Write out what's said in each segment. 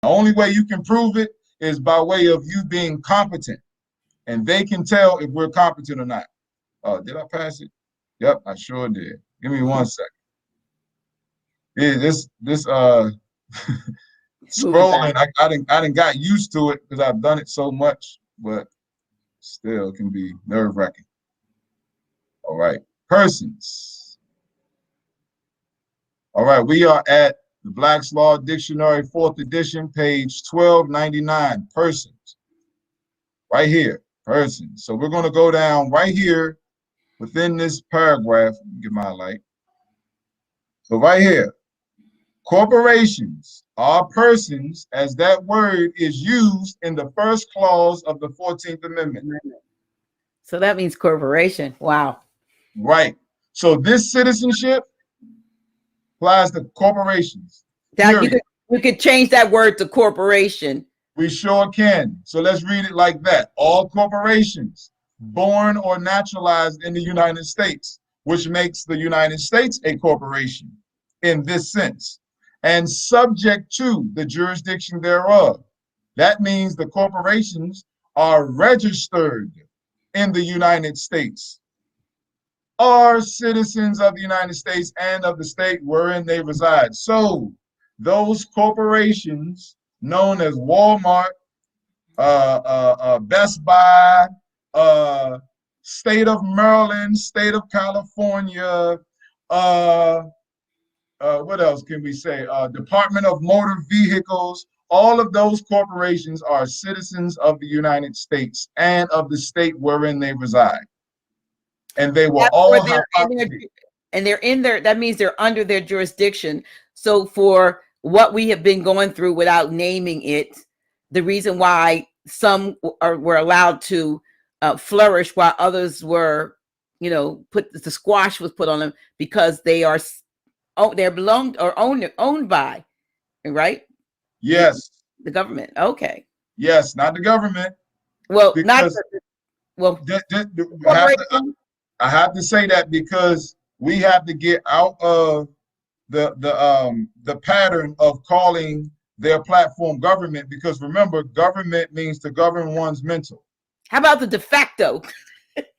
The only way you can prove it is by way of you being competent. And they can tell if we're competent or not. Did I pass it? Yep, I sure did. Give me 1 second. Yeah, this scrolling, I didn't got used to it because I've done it so much, but still can be nerve-wracking. All right, persons. All right, we are at the Black's Law Dictionary, 4th edition, page 1299, persons. Right here, persons. So we're going to go down right here within this paragraph. Get my light. So right here, corporations are persons as that word is used in the first clause of the 14th Amendment. So that means corporation. Wow. Right. So this citizenship applies to corporations. That you could change that word to corporation. We sure can. So let's read it like that. All corporations born or naturalized in the United States, which makes the United States a corporation in this sense, and subject to the jurisdiction thereof. That means the corporations are registered in the United States, are citizens of the United States and of the state wherein they reside. So those corporations known as Walmart, Best Buy, State of Maryland, State of California, what else can we say? Department of Motor Vehicles. All of those corporations are citizens of the United States and of the state wherein they reside. And they will all have and they're in there. That means they're under their jurisdiction. So for what we have been going through without naming it, the reason why some were allowed to flourish while others were, put the squash was put on them because they're belonged or owned by, right? Yes. The government. Okay. Yes, not the government. Well, I have to say that because we have to get out of the pattern of calling their platform government, because remember, government means to govern one's mental. How about the de facto?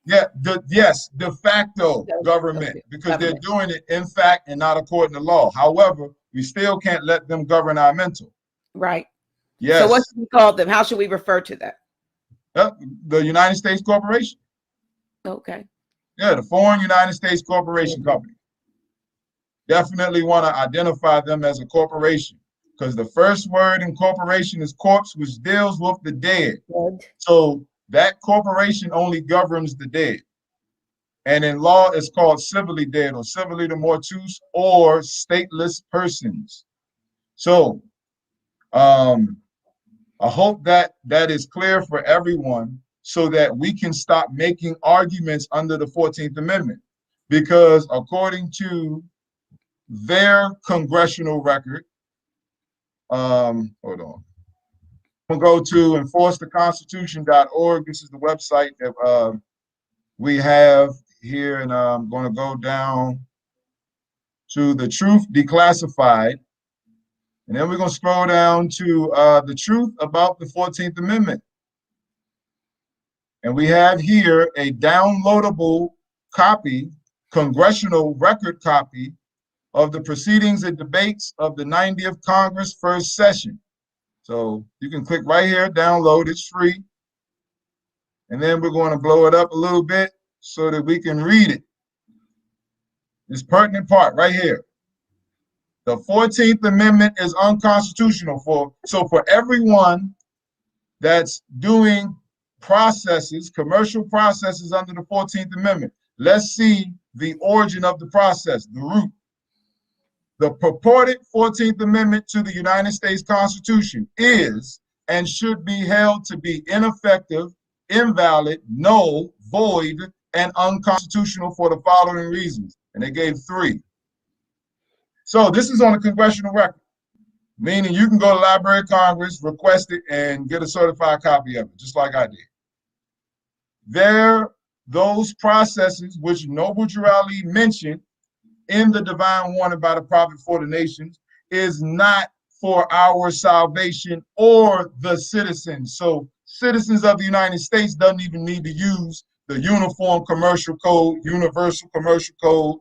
Yeah, de facto government, because they're doing it in fact and not according to law. However, we still can't let them govern our mental. Right. Yes. So what should we call them? How should we refer to that? The United States Corporation. Okay. Yeah, the Foreign United States Corporation Company. Definitely want to identify them as a corporation, because the first word in corporation is corpse, which deals with the dead. So that corporation only governs the dead. And in law, it's called civilly dead or civilly de mortuis or stateless persons. So I hope that is clear for everyone so that we can stop making arguments under the 14th Amendment. Because according to their congressional record, hold on. We'll go to enforcetheconstitution.org. This is the website that we have here, and I'm going to go down to the Truth Declassified, and then we're going to scroll down to the truth about the 14th Amendment. And we have here a downloadable copy, congressional record copy of the proceedings and debates of the 90th Congress first session. So you can click right here, download, it's free. And then we're going to blow it up a little bit so that we can read it. This pertinent part right here. The 14th Amendment is unconstitutional for everyone that's doing processes, commercial processes under the 14th Amendment. Let's see the origin of the process, the root. The purported 14th Amendment to the United States Constitution is and should be held to be ineffective, invalid, null, void, and unconstitutional for the following reasons. And they gave 3. So this is on the congressional record, meaning you can go to the Library of Congress, request it, and get a certified copy of it, just like I did. Those processes which Noble Drew Ali mentioned in the divine warning by the prophet for the nations is not for our salvation or the citizens. So citizens of the United States doesn't even need to use the Uniform Commercial Code, Universal Commercial Code,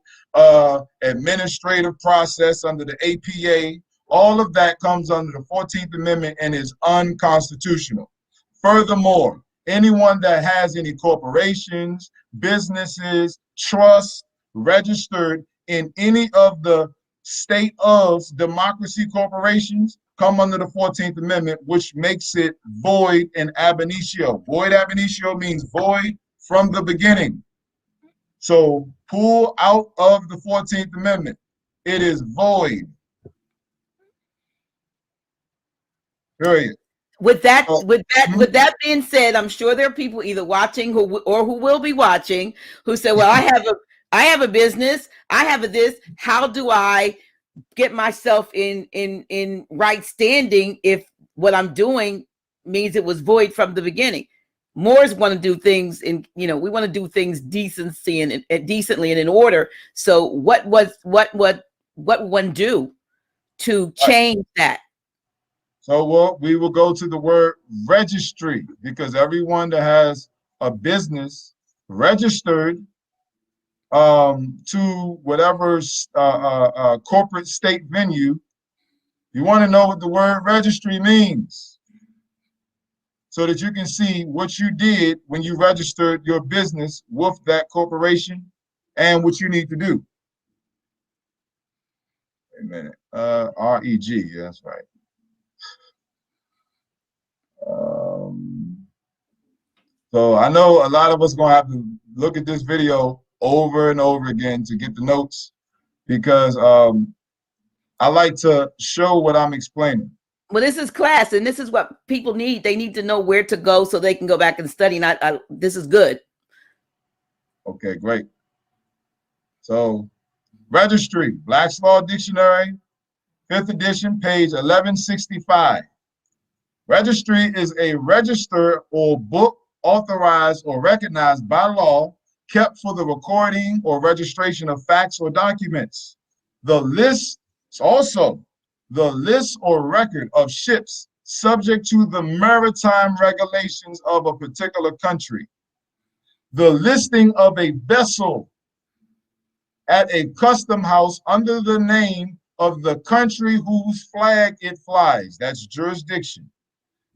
administrative process under the APA. All of that comes under the 14th Amendment and is unconstitutional. Furthermore, anyone that has any corporations, businesses, trusts registered in any of the state of democracy corporations come under the 14th Amendment, which makes it void and ab initio. Void ab initio means void from the beginning. So pull out of the 14th Amendment. It is void. Period. With that being said, I'm sure there are people either watching who will be watching who say, "Well, I have a business, I have a this. How do I get myself in right standing if what I'm doing means it was void from the beginning?" Moors want to do things we want to do things decently and in order. So what one do to change that? So we will go to the word registry, because everyone that has a business registered to whatever corporate state venue, you want to know what the word registry means so that you can see what you did when you registered your business with that corporation and what you need to do. Wait a minute. REG, yeah, that's right. So I know a lot of us gonna have to look at this video over and over again to get the notes, because I like to show what I'm explaining. Well, this is class, and this is what people need. They need to know where to go so they can go back and study. And this is good. Okay, great. So registry, Black's Law Dictionary, 5th edition, page 1165. Registry is a register or book authorized or recognized by law, kept for the recording or registration of facts or documents. The list is also the list or record of ships subject to the maritime regulations of a particular country. The listing of a vessel at a custom house under the name of the country whose flag it flies. That's jurisdiction.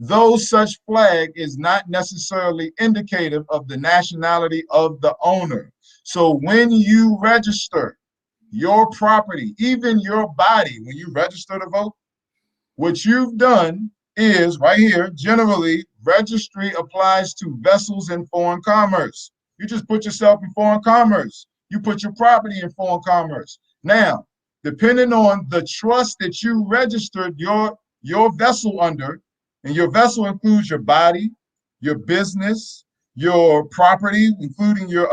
Though such flag is not necessarily indicative of the nationality of the owner. So when you register your property, even your body, when you register to vote, what you've done is right here, generally, registry applies to vessels in foreign commerce. You just put yourself in foreign commerce. You put your property in foreign commerce. Now, depending on the trust that you registered your vessel under, and your vessel includes your body, your business, your property, including your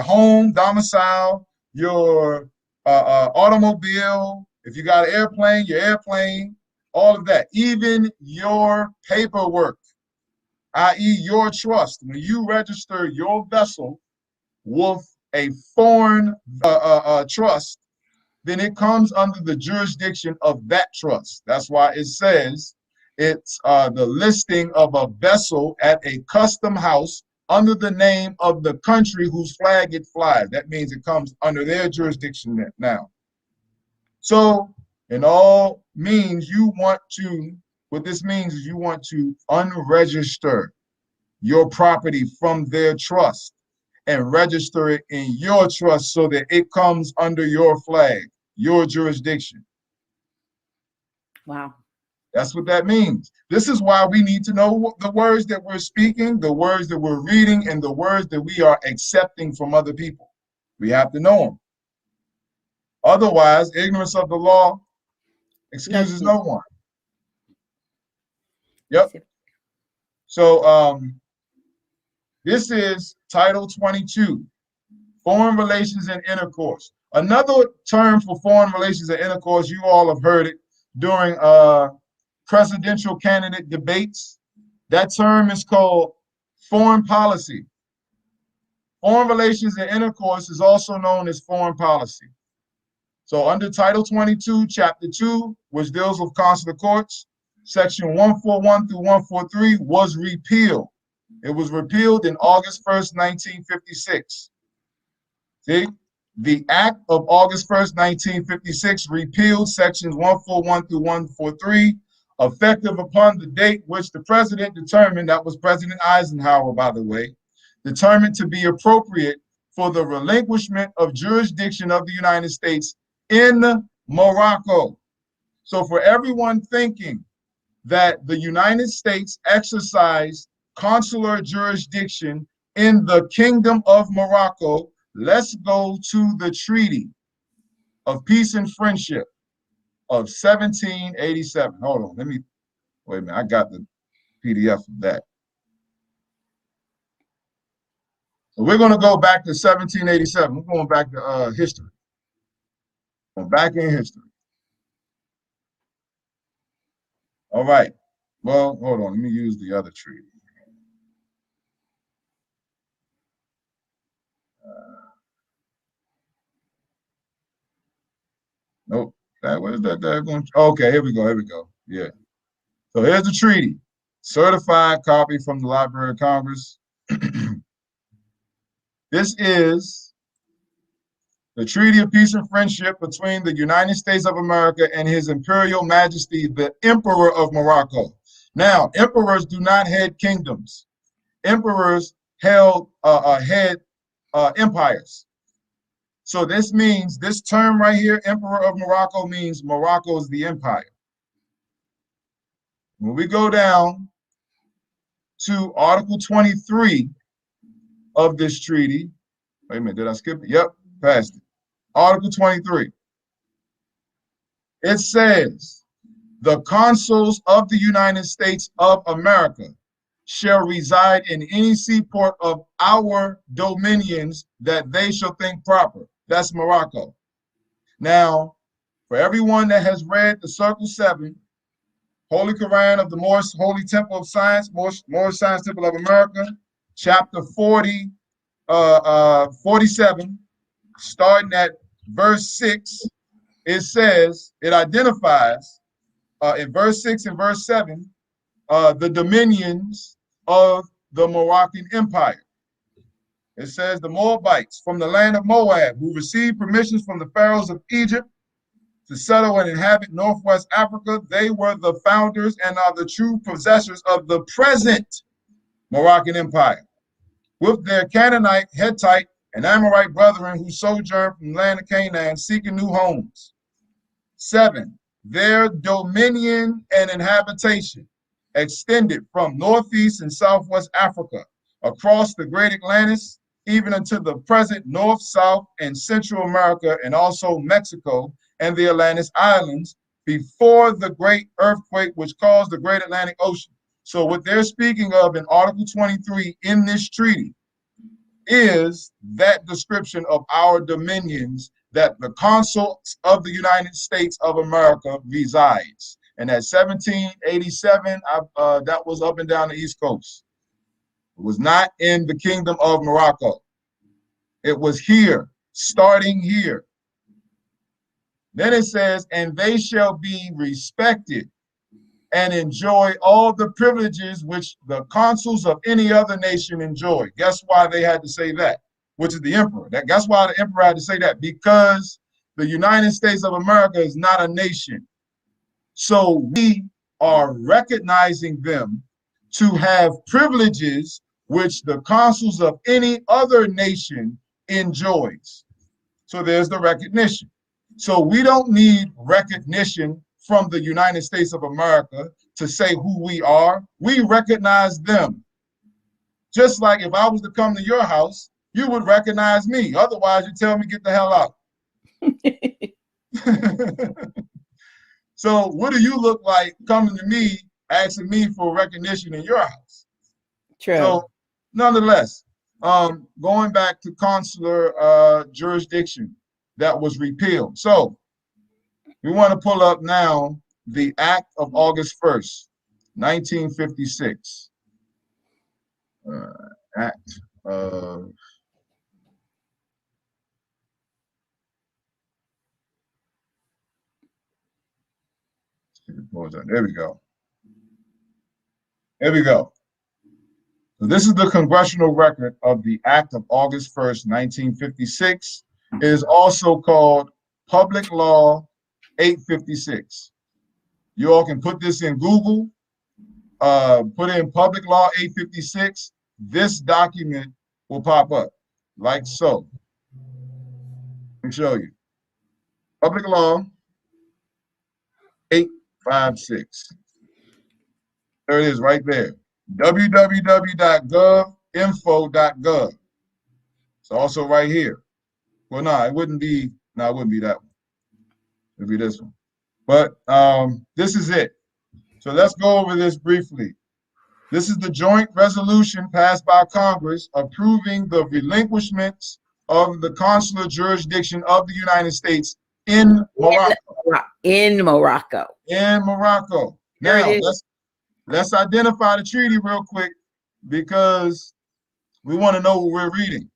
home, domicile, your automobile. If you got an airplane, your airplane, all of that, even your paperwork, i.e. your trust. When you register your vessel with a foreign trust, then it comes under the jurisdiction of that trust. That's why it says it's the listing of a vessel at a custom house under the name of the country whose flag it flies. That means it comes under their jurisdiction now. So in all means, what this means is you want to unregister your property from their trust and register it in your trust so that it comes under your flag, your jurisdiction. Wow. That's what that means. This is why we need to know the words that we're speaking, the words that we're reading, and the words that we are accepting from other people. We have to know them. Otherwise, ignorance of the law excuses no one. Yep. So this is Title 22, Foreign Relations and Intercourse. Another term for foreign relations and intercourse, you all have heard it during presidential candidate debates. That term is called foreign policy. Foreign relations and intercourse is also known as foreign policy. So under Title 22, Chapter 2, which deals with consular courts, Section 141 through 143 was repealed. It was repealed in August 1st, 1956. See? The Act of August 1st, 1956 repealed sections 141 through 143, effective upon the date which the president determined, that was President Eisenhower, by the way, determined to be appropriate for the relinquishment of jurisdiction of the United States in Morocco. So for everyone thinking that the United States exercised consular jurisdiction in the Kingdom of Morocco, let's go to the Treaty of Peace and Friendship of 1787. Hold on, wait a minute, I got the PDF of that. So we're going to go back to 1787. We're going back to history. Going back in history. All right. Well, hold on. Let me use the other treaty. Nope. What is that? Going? Okay, here we go. Here we go. Yeah. So here's the treaty. Certified copy from the Library of Congress. This is the Treaty of Peace and Friendship between the United States of America and His Imperial Majesty, the Emperor of Morocco. Now, emperors do not head kingdoms. Emperors head empires. So this means, this term right here, Emperor of Morocco, means Morocco is the empire. When we go down to Article 23 of this treaty, wait a minute, did I skip it? Yep, passed it. Article 23. It says, the consuls of the United States of America shall reside in any seaport of our dominions that they shall think proper. That's Morocco. Now, for everyone that has read the Circle 7, Holy Quran of the Moorish Holy Temple of Science, Moorish Science Temple of America, chapter 47, starting at verse 6, it identifies in verse 6 and verse 7 the dominions of the Moroccan Empire. It says the Moabites from the land of Moab, who received permissions from the pharaohs of Egypt to settle and inhabit Northwest Africa, they were the founders and are the true possessors of the present Moroccan Empire, with their Canaanite, Hittite, and Amorite brethren who sojourned from the land of Canaan seeking new homes. 7, their dominion and inhabitation extended from Northeast and Southwest Africa, across the Great Atlantis, even unto the present North, South, and Central America, and also Mexico and the Atlantis Islands, before the great earthquake which caused the Great Atlantic Ocean. So what they're speaking of in Article 23 in this treaty is that description of our dominions that the consuls of the United States of America resides. And at 1787, that was up and down the East Coast. It was not in the Kingdom of Morocco. It was here, starting here. Then it says, and they shall be respected and enjoy all the privileges which the consuls of any other nation enjoy. Guess why they had to say that? Which is the emperor. That's why the emperor had to say that, because the United States of America is not a nation. So we are recognizing them to have privileges which the consuls of any other nation enjoys. So there's the recognition. So we don't need recognition from the United States of America to say who we are. We recognize them. Just like if I was to come to your house, you would recognize me. Otherwise, you tell me, get the hell out. So what do you look like coming to me, asking me for recognition in your house? True. So nonetheless, going back to consular jurisdiction that was repealed. So we want to pull up now the Act of August 1st, 1956. Act of There we go. There we go. So this is the congressional record of the Act of August 1st, 1956. It is also called Public Law 856. You all can put this in Google, put in Public Law 856. This document will pop up like so. Let me show you. Public Law 856. There it is right there. www.govinfo.gov. It's also right here. Well, no, it wouldn't be that one. It'd be this one. But this is it. So let's go over this briefly. This is the joint resolution passed by Congress approving the relinquishments of the consular jurisdiction of the United States in Morocco. In Morocco. In Morocco. Now, let's identify the treaty real quick because we want to know what we're reading.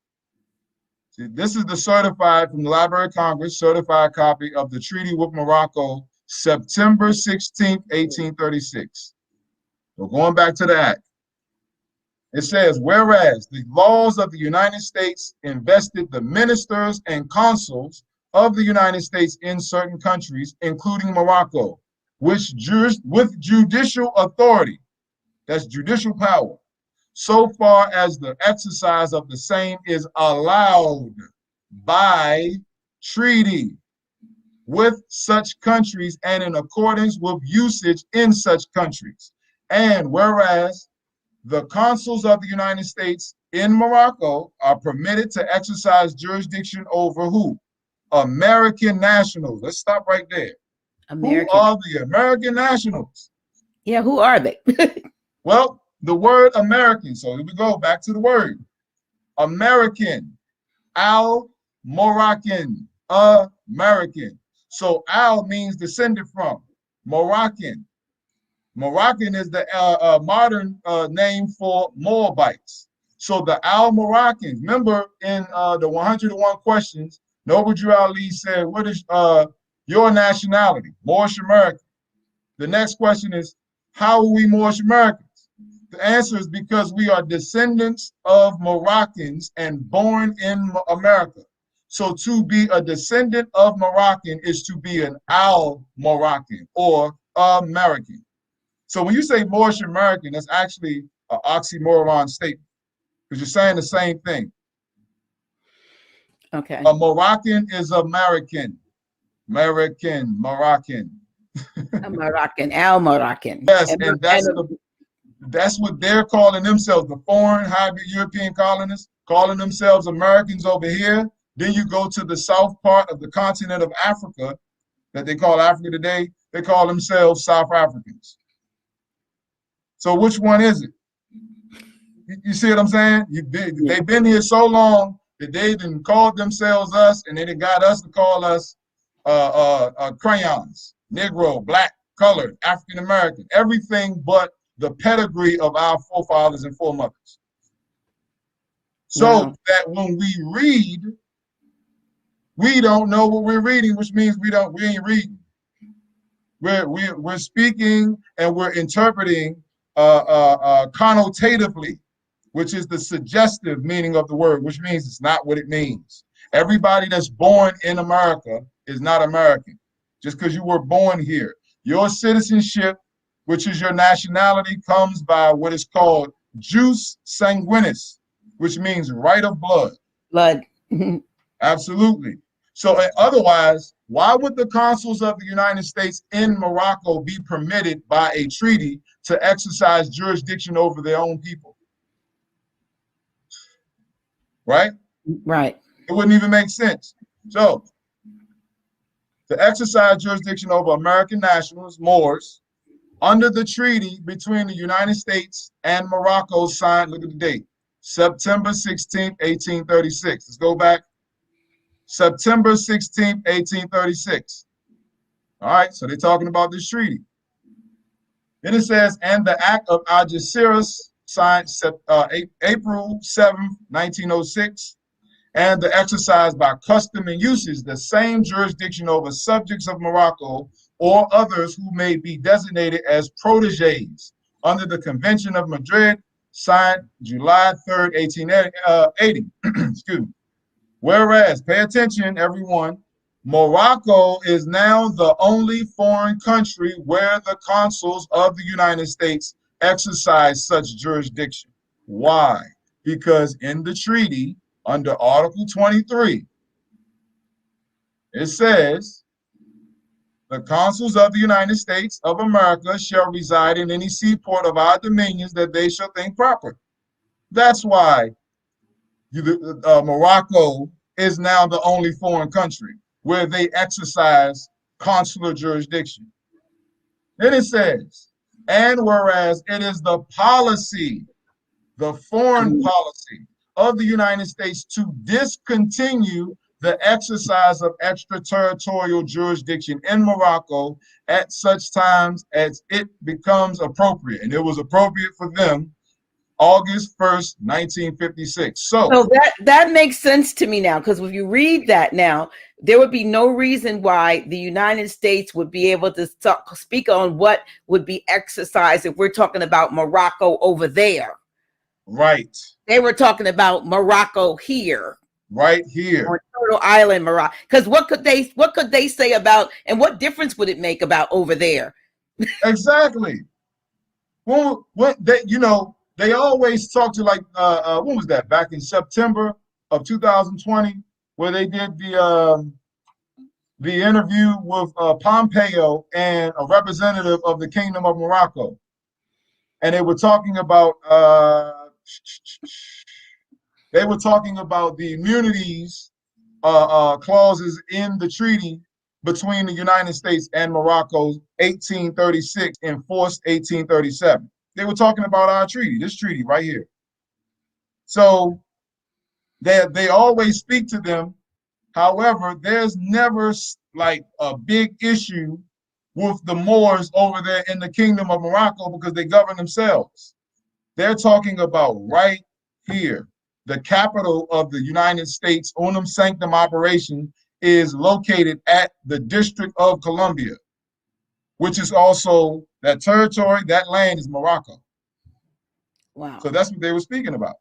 See, this is the certified from the Library of Congress, certified copy of the treaty with Morocco, September 16th, 1836. So going back to the act, it says, whereas the laws of the United States invested the ministers and consuls of the United States in certain countries, including Morocco, with judicial authority, that's judicial power, so far as the exercise of the same is allowed by treaty with such countries and in accordance with usage in such countries. And whereas the consuls of the United States in Morocco are permitted to exercise jurisdiction over who? American nationals. Let's stop right there. Who are the American nationals? Yeah, who are they? Well, the word American. So here we go back to the word. American. Al-Moroccan. American. So Al means descended from. Moroccan. Moroccan is the modern name for Moabites. So the Al-Moroccans, remember in the 101 questions, Noble Drew Ali said, what is your nationality? Moorish American. The next question is, how are we Moorish Americans? The answer is because we are descendants of Moroccans and born in America. So to be a descendant of Moroccan is to be an Al-Moroccan or American. So when you say Moorish American, that's actually an oxymoron statement because you're saying the same thing. Okay. A Moroccan is American. Moroccan. A Moroccan, Al-Moroccan. Yes, and that's what they're calling themselves, the foreign hybrid European colonists, calling themselves Americans over here. Then you go to the south part of the continent of Africa that they call Africa today, they call themselves South Africans. So which one is it? You see what I'm saying? They've been here so long that they done called themselves us, and they got us to call us crayons, Negro, black, colored, African American, everything but the pedigree of our forefathers and foremothers. So that when we read, we don't know what we're reading, which means we ain't reading. We're speaking and we're interpreting connotatively, which is the suggestive meaning of the word, which means it's not what it means. Everybody that's born in America is not American. Just because you were born here. Your citizenship, which is your nationality, comes by what is called jus sanguinis, which means right of blood. Blood. Absolutely. So otherwise, why would the consuls of the United States in Morocco be permitted by a treaty to exercise jurisdiction over their own people? Right? Right. It wouldn't even make sense. So, to exercise jurisdiction over American nationals, Moors, under the treaty between the United States and Morocco signed, look at the date, September 16th, 1836. Let's go back. September 16th, 1836. All right, so they're talking about this treaty. Then it says, and the Act of Algeciras signed April 7th, 1906, and the exercise by custom and usage the same jurisdiction over subjects of Morocco or others who may be designated as proteges under the Convention of Madrid, signed July 3rd, 1880. Excuse me. Whereas, pay attention, everyone, Morocco is now the only foreign country where the consuls of the United States exercise such jurisdiction. Why? Because in the treaty, under Article 23, it says, the consuls of the United States of America shall reside in any seaport of our dominions that they shall think proper. That's why Morocco is now the only foreign country where they exercise consular jurisdiction. Then it says, and whereas it is the policy, the foreign policy of the United States to discontinue the exercise of extraterritorial jurisdiction in Morocco at such times as it becomes appropriate. And it was appropriate for them August 1st, 1956. So that makes sense to me now, because if you read that now, there would be no reason why the United States would be able to speak on what would be exercised if we're talking about Morocco over there. Right. They were talking about Morocco here. Right here. On Turtle Island, Morocco. Because what could they say about, and what difference would it make about over there? Exactly. Well, what they, they always talk to, like, when was that? Back in September of 2020, where they did the interview with Pompeo and a representative of the Kingdom of Morocco, and they were talking about the immunities clauses in the treaty between the United States and Morocco, 1836, enforced 1837. They were talking about our treaty, this treaty right here. So they always speak to them. However, there's never like a big issue with the Moors over there in the Kingdom of Morocco because they govern themselves. They're talking about right here. The capital of the United States Unum Sanctum operation is located at the District of Columbia, which is also that territory, that land is Morocco. Wow. So that's what they were speaking about.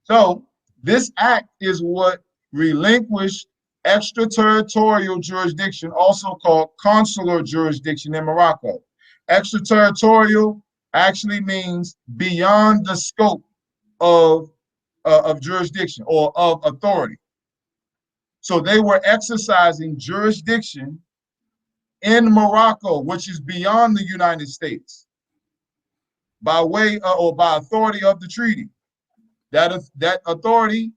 So this act is what relinquished extraterritorial jurisdiction, also called consular jurisdiction in Morocco. Extraterritorial actually means beyond the scope of jurisdiction or of authority. So they were exercising jurisdiction in Morocco, which is beyond the United States, by way or by authority of the treaty. That authority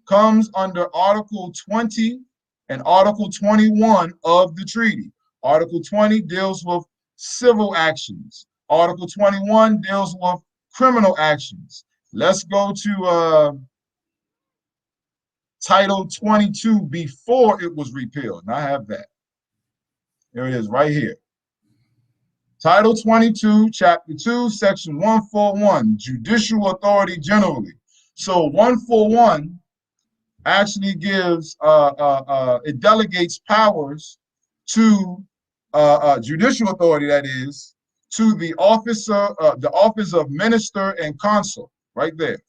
comes under Article 20 and Article 21 of the treaty. Article 20 deals with civil actions. Article 21 deals with criminal actions. Let's go to Title 22 before it was repealed. And I have that. Here it is right here. Title 22, Chapter 2, Section 141, Judicial Authority Generally. So 141 actually gives, it delegates powers to judicial authority, that is, to the office of Minister and Consul, right there.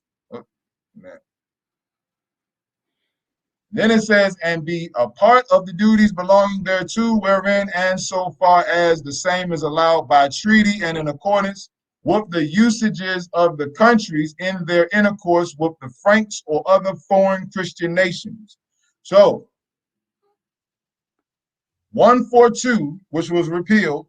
Then it says, and be a part of the duties belonging thereto, wherein and so far as the same is allowed by treaty and in accordance with the usages of the countries in their intercourse with the Franks or other foreign Christian nations. So 142, which was repealed,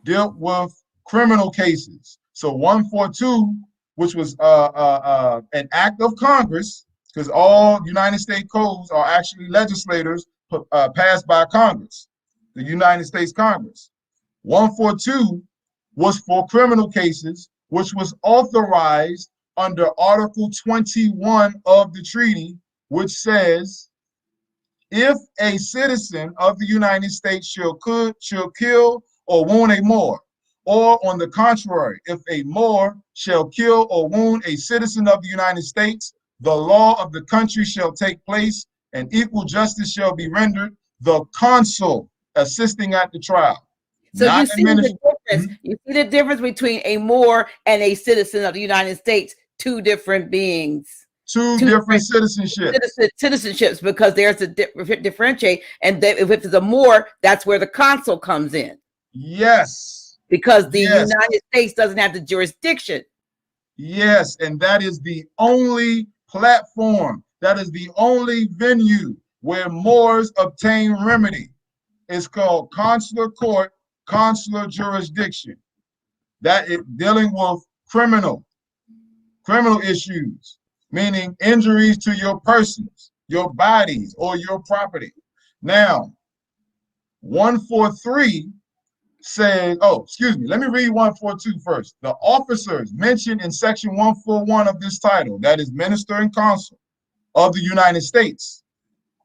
dealt with criminal cases. So 142, which was an act of Congress, because all United States codes are actually legislators passed by Congress, the United States Congress. 142 was for criminal cases, which was authorized under Article 21 of the treaty, which says, if a citizen of the United States shall kill or wound a Moor, or on the contrary, if a Moor shall kill or wound a citizen of the United States, the law of the country shall take place, and equal justice shall be rendered. The consul assisting at the trial. So Not you see the difference. Mhm. You see the difference between a Moor and a citizen of the United States. Two different beings. Two different citizenships. Citizenships, because there's a differentiate, and if it's a Moor, that's where the consul comes in. Yes. Because the Yes. United States doesn't have the jurisdiction. Yes, and that is the only platform, that is the only venue where Moors obtain remedy. It's called consular court, consular jurisdiction. That is dealing with criminal issues, meaning injuries to your persons, your bodies, or your property. Now, 143 says, let me read 142 first. The officers mentioned in section 141 of this title, that is minister and consul of the United States,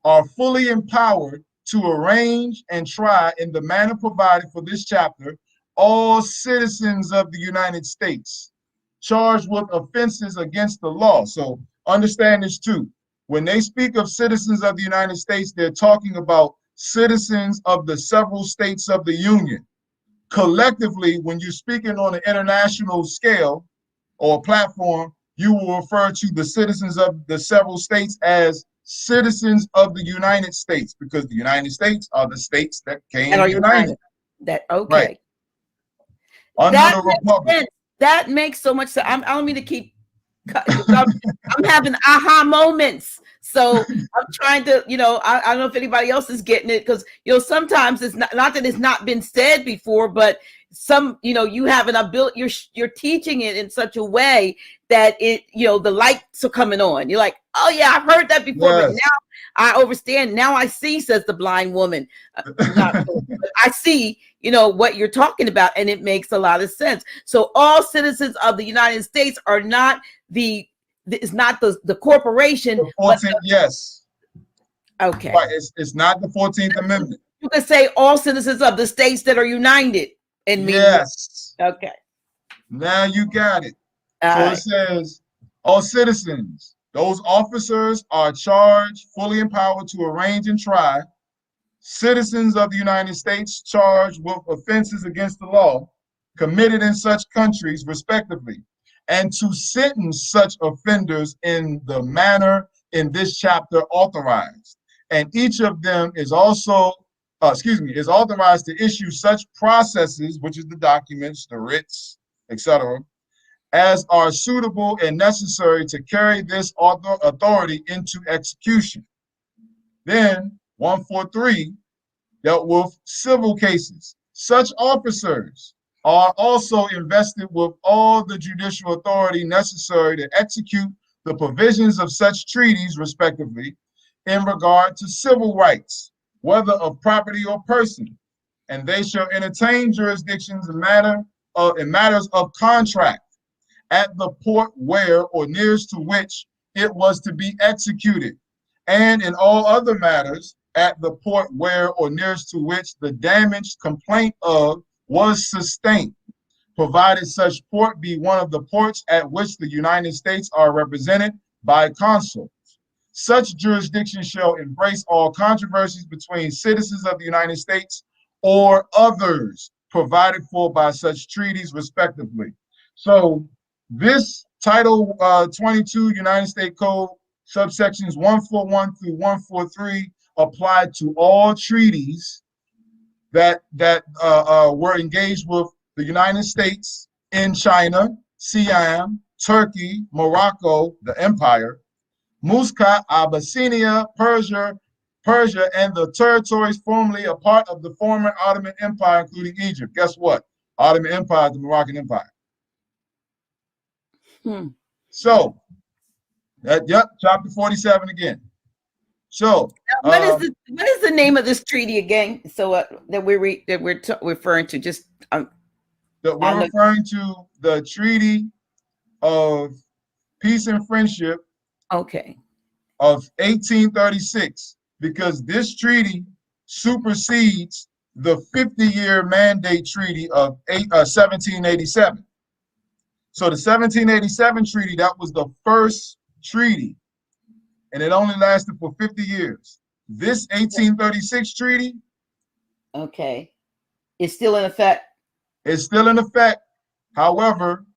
are fully empowered to arrange and try in the manner provided for this chapter all citizens of the United States charged with offenses against the law. So understand this too. When they speak of citizens of the United States, they're talking about citizens of the several states of the Union. Collectively, when you're speaking on an international scale or platform, you will refer to the citizens of the several states as citizens of the United States, because the United States are the states that came united. That okay. Right. Under that the Republic. Sense. That makes so much sense. I don't mean to keep cutting. I'm having aha moments. So I'm trying to, I don't know if anybody else is getting it, because, sometimes it's not that it's not been said before, but you have an ability, you're teaching it in such a way that it, the lights are coming on. You're like, oh yeah, I've heard that before, yes. But now I understand. Now I see, says the blind woman. I see, what you're talking about, and it makes a lot of sense. So all citizens of the United States are not it's not the corporation. The 14th, yes. Okay. Right, it's not the 14th Amendment. You can say all citizens of the states that are united. Yes. Okay. Now you got it. All so right. It says all citizens. Those officers are charged, fully empowered to arrange and try citizens of the United States charged with offenses against the law committed in such countries, respectively, and to sentence such offenders in the manner in this chapter authorized. And each of them is also, is authorized to issue such processes, which is the documents, the writs, etc., as are suitable and necessary to carry this authority into execution. Then 143 dealt with civil cases. Such officers are also invested with all the judicial authority necessary to execute the provisions of such treaties, respectively, in regard to civil rights, whether of property or person, and they shall entertain jurisdictions in matters of contract at the port where or nearest to which it was to be executed, and in all other matters at the port where or nearest to which the damaged complaint of was sustained, provided such port be one of the ports at which the United States are represented by consuls. Such jurisdiction shall embrace all controversies between citizens of the United States or others provided for by such treaties, respectively. So this Title 22 United States Code, subsections 141 through 143, apply to all treaties that were engaged with the United States in China, Siam, Turkey, Morocco, the Empire, Muscat, Abyssinia, Persia, and the territories formerly a part of the former Ottoman Empire, including Egypt. Guess what? Ottoman Empire, the Moroccan Empire. So, chapter 47 again. So, what is the name of this treaty again? So that we're referring to, just that we're referring to the Treaty of Peace and Friendship. Okay. Of 1836, because this treaty supersedes the 50-year mandate treaty of 1787. So the 1787 treaty, that was the first treaty, and it only lasted for 50 years. This 1836 treaty Okay. It's still in effect. It's still in effect. However,